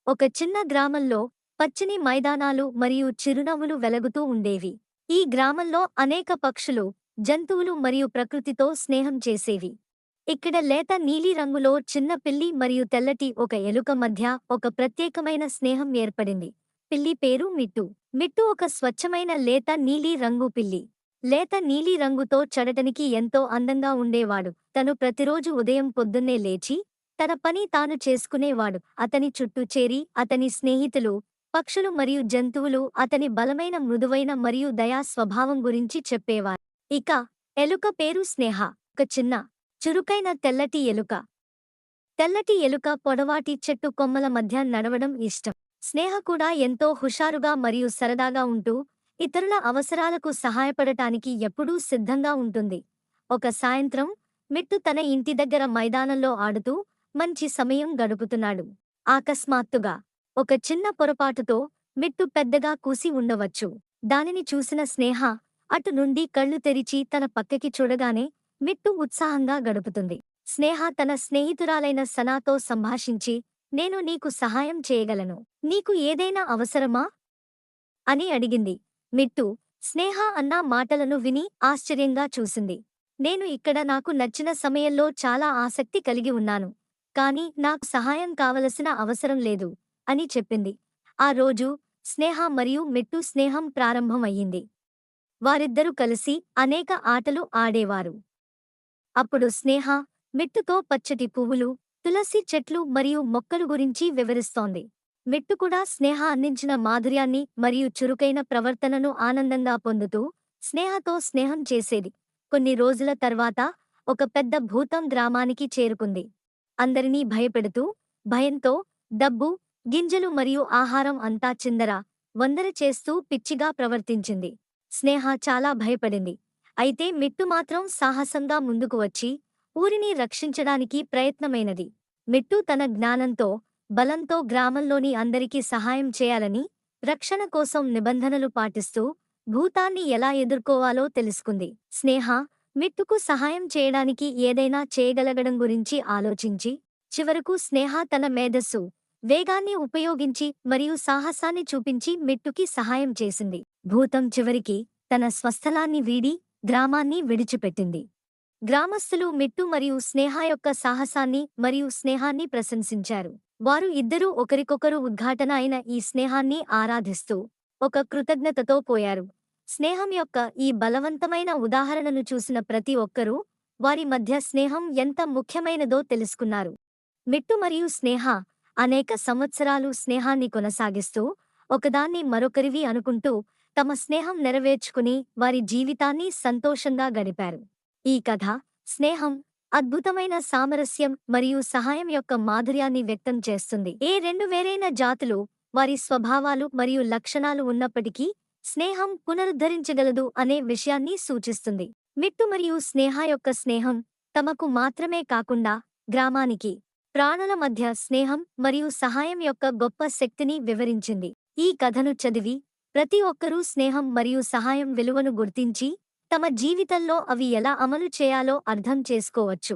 ఒక చిన్న గ్రామంలో పచ్చని మైదానాలు మరియు చిరునవ్వులు వెలుగుతూ ఉండేవి. ఈ గ్రామంలో అనేక పక్షులు, జంతువులు మరియు ప్రకృతితో స్నేహం చేసేవి. ఇక్కడ లేత నీలి రంగులో చిన్న పిల్లి మరియు తెల్లటి ఒక ఎలుక మధ్య ఒక ప్రత్యేకమైన స్నేహం ఏర్పడింది. పిల్లి పేరు మిట్టు. మిట్టు ఒక స్వచ్ఛమైన లేత నీలి రంగు పిల్లి. లేత నీలి రంగుతో చూడటానికి ఎంతో అందంగా ఉండేవాడు. తను ప్రతిరోజు ఉదయం పొద్దున్నే లేచి తన పని తాను చేసుకునేవాడు. అతని చుట్టూ చేరి అతని స్నేహితులు, పక్షులు మరియు జంతువులు అతని బలమైన మృదువైన మరియు దయా స్వభావం గురించి చెప్పేవారు. ఇక ఎలుక పేరు స్నేహ. ఒక చిన్న, చురుకైన తెల్లటి ఎలుక. తెల్లటి ఎలుక పొడవాటి చెట్టు కొమ్మల మధ్య నడవడం ఇష్టం. స్నేహ కూడా ఎంతో హుషారుగా మరియు సరదాగా ఉంటూ ఇతరుల అవసరాలకు సహాయపడటానికి ఎప్పుడూ సిద్ధంగా ఉంటుంది. ఒక సాయంత్రం మిట్టు తన ఇంటి దగ్గర మైదానంలో ఆడుతూ మంచి సమయం గడుపుతున్నాడు. అకస్మాత్తుగా ఒక చిన్న పొరపాటుతో మిట్టు పెద్దగా కూసి ఉండవచ్చు. దానిని చూసిన స్నేహ అటు నుండి కళ్ళు తెరిచి తన పక్కకి చూడగానే మిట్టు ఉత్సాహంగా గడుపుతుంది. స్నేహ తన స్నేహితురాలైన సనాతో సంభాషించి, నేను నీకు సహాయం చేయగలను. నీకు ఏదైనా అవసరమా అని అడిగింది. మిట్టు స్నేహ అన్న మాటలను విని ఆశ్చర్యంగా చూసింది. నేను ఇక్కడ నాకు నచ్చిన సమయంలో చాలా ఆసక్తి కలిగి ఉన్నాను. కానీ నాకు సహాయం కావలసిన అవసరం లేదు అని చెప్పింది. ఆ రోజు స్నేహ మరియు మిట్టు స్నేహం ప్రారంభం అయ్యింది. వారిద్దరూ కలిసి అనేక ఆటలు ఆడేవారు. అప్పుడు స్నేహ మిట్టుతో పచ్చటి పువ్వులు, తులసి చెట్లు మరియు మొక్కలు గురించి వివరిస్తోంది. మిట్టు కూడా స్నేహ అందించిన మాధుర్యాన్ని మరియు చురుకైన ప్రవర్తనను ఆనందంగా పొందుతూ స్నేహతో స్నేహం చేసేది. కొన్ని రోజుల తర్వాత ఒక పెద్ద భూతం గ్రామానికి చేరుకుంది. అందరినీ భయపెడుతూ, భయంతో డబ్బు, గింజలు మరియు ఆహారం అంతా చిందర వందర చేస్తూ పిచ్చిగా ప్రవర్తించింది. స్నేహ చాలా భయపడింది. అయితే మిట్టు మాత్రం సాహసంగా ముందుకు వచ్చి ఊరిని రక్షించడానికి ప్రయత్నమైనది. మిట్టు తన జ్ఞానంతో, బలంతో గ్రామంలోని అందరికీ సహాయం చేయాలని, రక్షణ కోసం నిబంధనలు పాటిస్తూ భూతాన్ని ఎలా ఎదుర్కోవాలో తెలుసుకుంది. స్నేహ మిట్టుకు సహాయం చేయడానికి ఏదైనా చేయగలగడం గురించి ఆలోచించి, చివరకు స్నేహ తన మేధస్సు, వేగాన్ని ఉపయోగించి మరియు సాహసాన్ని చూపించి మిట్టుకి సహాయం చేసింది. భూతం చివరికి తన స్వస్థలాన్ని వీడి గ్రామాన్ని విడిచిపెట్టింది. గ్రామస్తులు మిట్టు మరియు స్నేహ యొక్క సాహసాన్ని మరియు స్నేహాన్ని ప్రశంసించారు. వారు ఇద్దరూ ఒకరికొకరు ఉద్ఘాటన అయిన ఈ స్నేహాన్ని ఆరాధిస్తూ ఒక కృతజ్ఞతతో పోయారు. స్నేహం యొక్క ఈ బలవంతమైన ఉదాహరణను చూసిన ప్రతి ఒక్కరూ వారి మధ్య స్నేహం ఎంత ముఖ్యమైనదో తెలుసుకున్నారు. మిట్టు మరియు స్నేహ అనేక సంవత్సరాలు స్నేహాన్ని కొనసాగిస్తూ ఒకదాన్ని మరొకరివి అనుకుంటూ తమ స్నేహం నెరవేర్చుకుని వారి జీవితాన్ని సంతోషంగా గడిపారు. ఈ కథ స్నేహం, అద్భుతమైన సామరస్యం మరియు సహాయం యొక్క మాధుర్యాన్ని వ్యక్తం చేస్తుంది. ఏ రెండు వేరైన జాతులు, వారి స్వభావాలు మరియు లక్షణాలు ఉన్నప్పటికీ స్నేహం పునరుద్ధరించగలదు అనే విషయాన్ని సూచిస్తుంది. మిట్టు మరియు స్నేహ యొక్క స్నేహం తమకు మాత్రమే కాకుండా గ్రామానికి, ప్రాణుల మధ్య స్నేహం మరియు సహాయం యొక్క గొప్ప శక్తిని వివరించింది. ఈ కథను చదివి ప్రతి ఒక్కరూ స్నేహం మరియు సహాయం విలువను గుర్తించి తమ జీవితంలో అవి ఎలా అమలు చేయాలో అర్థం చేసుకోవచ్చు.